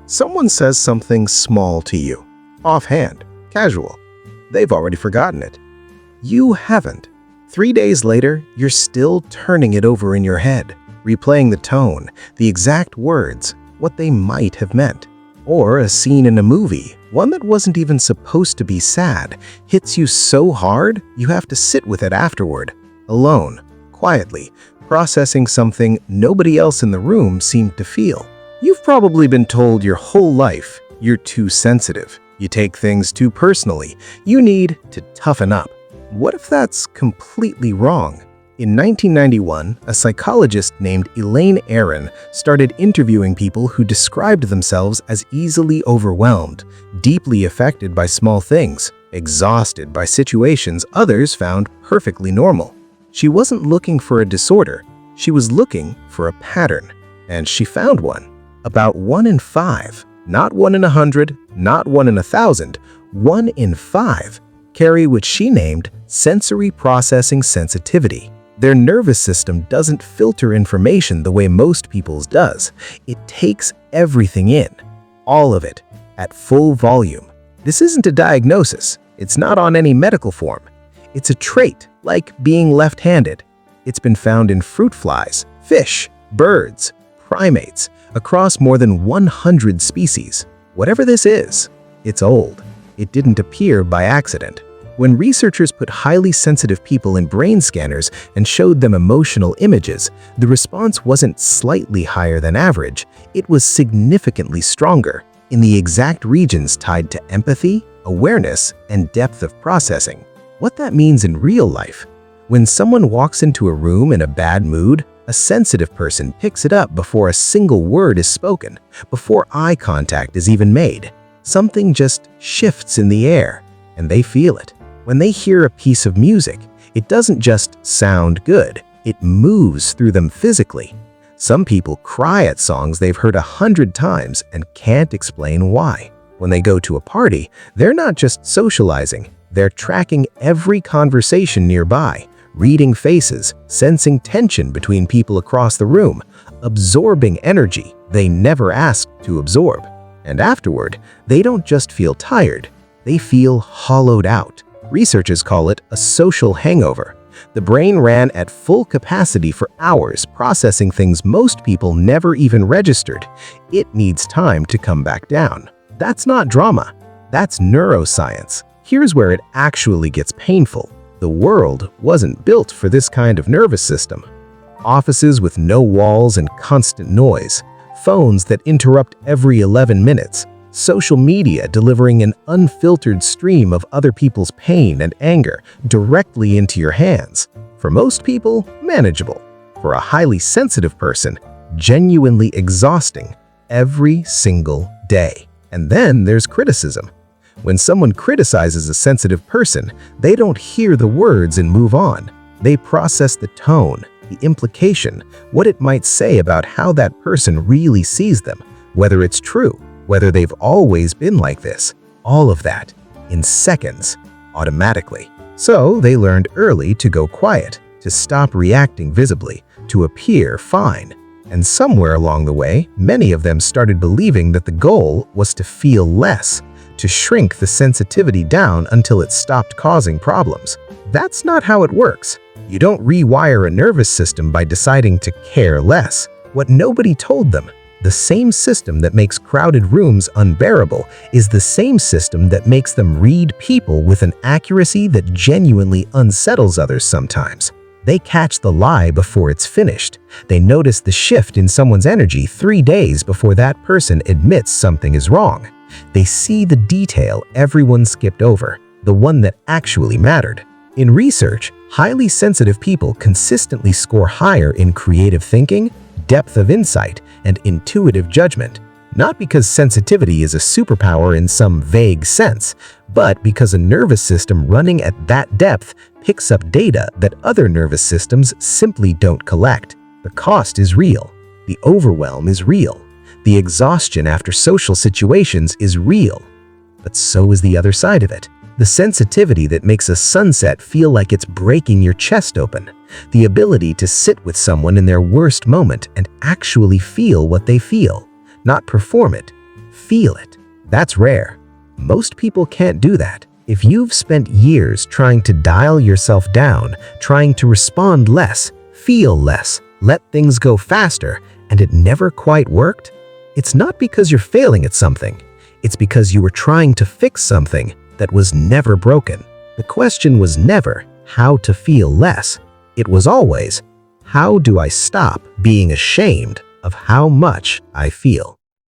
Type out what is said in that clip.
Someone says something small to you, offhand, casual. They've already forgotten it. You haven't. 3 days later, you're still turning it over in your head, replaying the tone, the exact words, what they might have meant. Or a scene in a movie, one that wasn't even supposed to be sad, hits you so hard you have to sit with it afterward, alone, quietly, processing something nobody else in the room seemed to feel. You've probably been told your whole life you're too sensitive, you take things too personally, you need to toughen up. What if that's completely wrong? In 1991, a psychologist named Elaine Aron started interviewing people who described themselves as easily overwhelmed, deeply affected by small things, exhausted by situations others found perfectly normal. She wasn't looking for a disorder, she was looking for a pattern. And she found one. About 1 in 5, not 1 in 100, not 1 in 1,000, 1 in 5 carry what she named sensory processing sensitivity. Their nervous system doesn't filter information the way most people's does. It takes everything in, all of it, at full volume. This isn't a diagnosis. It's not on any medical form. It's a trait, like being left-handed. It's been found in fruit flies, fish, birds, primates, across more than 100 species. Whatever this is, it's old. It didn't appear by accident. When researchers put highly sensitive people in brain scanners and showed them emotional images, the response wasn't slightly higher than average, it was significantly stronger in the exact regions tied to empathy, awareness, and depth of processing. What that means in real life: when someone walks into a room in a bad mood, a sensitive person picks it up before a single word is spoken, before eye contact is even made. Something just shifts in the air, and they feel it. When they hear a piece of music, it doesn't just sound good, it moves through them physically. Some people cry at songs they've heard 100 times and can't explain why. When they go to a party, they're not just socializing, they're tracking every conversation nearby, reading faces, sensing tension between people across the room, absorbing energy they never asked to absorb. And afterward, they don't just feel tired, they feel hollowed out. Researchers call it a social hangover. The brain ran at full capacity for hours, processing things most people never even registered. It needs time to come back down. That's not drama. That's neuroscience. Here's where it actually gets painful. The world wasn't built for this kind of nervous system. Offices with no walls and constant noise, phones that interrupt every 11 minutes, social media delivering an unfiltered stream of other people's pain and anger directly into your hands. For most people, manageable. For a highly sensitive person, genuinely exhausting every single day. And then there's criticism. When someone criticizes a sensitive person, they don't hear the words and move on. They process the tone, the implication, what it might say about how that person really sees them, whether it's true, whether they've always been like this, all of that, in seconds, automatically. So they learned early to go quiet, to stop reacting visibly, to appear fine. And somewhere along the way, many of them started believing that the goal was to feel less, to shrink the sensitivity down until it stopped causing problems. That's not how it works. You don't rewire a nervous system by deciding to care less. What nobody told them: the same system that makes crowded rooms unbearable is the same system that makes them read people with an accuracy that genuinely unsettles others sometimes. They catch the lie before it's finished. They notice the shift in someone's energy 3 days before that person admits something is wrong. They see the detail everyone skipped over, the one that actually mattered. In research, highly sensitive people consistently score higher in creative thinking, depth of insight, and intuitive judgment, not because sensitivity is a superpower in some vague sense, but because a nervous system running at that depth picks up data that other nervous systems simply don't collect. The cost is real. The overwhelm is real. The exhaustion after social situations is real. But so is the other side of it. The sensitivity that makes a sunset feel like it's breaking your chest open. The ability to sit with someone in their worst moment and actually feel what they feel, not perform it. Feel it. That's rare. Most people can't do that. If you've spent years trying to dial yourself down, trying to respond less, feel less, let things go faster, and it never quite worked, it's not because you're failing at something. It's because you were trying to fix something that was never broken. The question was never how to feel less. It was always, how do I stop being ashamed of how much I feel?